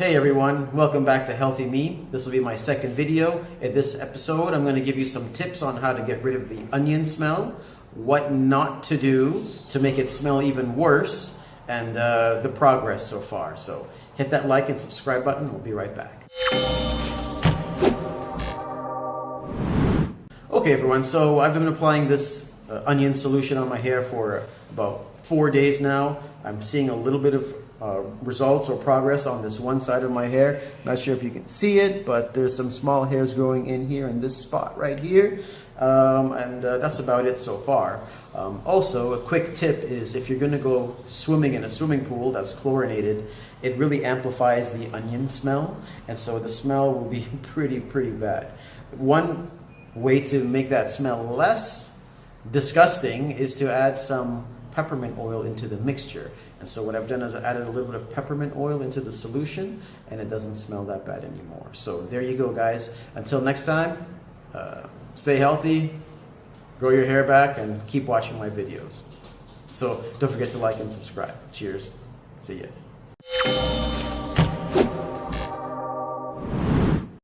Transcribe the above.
Hey everyone, welcome back to Healthy Me. This will be my second video. In this episode, I'm going to give you some tips on how to get rid of the onion smell, what not to do to make it smell even worse, and the progress so far. So hit that like and subscribe button. We'll be right back. Okay everyone, so I've been applying this onion solution on my hair for about 4 days now. I'm seeing a little bit of results or progress on this one side of my hair. Not sure if you can see it, but there's some small hairs growing in here in this spot right here. That's about it so far. Also, a quick tip is if you're going to go swimming in a swimming pool that's chlorinated, it really amplifies the onion smell, and so the smell will be pretty bad. One way to make that smell less disgusting is to add some peppermint oil into the mixture. And so what I've done is I added a little bit of peppermint oil into the solution, and it doesn't smell that bad anymore. So there you go, guys. Until next time, stay healthy, grow your hair back, and keep watching my videos. So don't forget to like and subscribe. Cheers. See ya.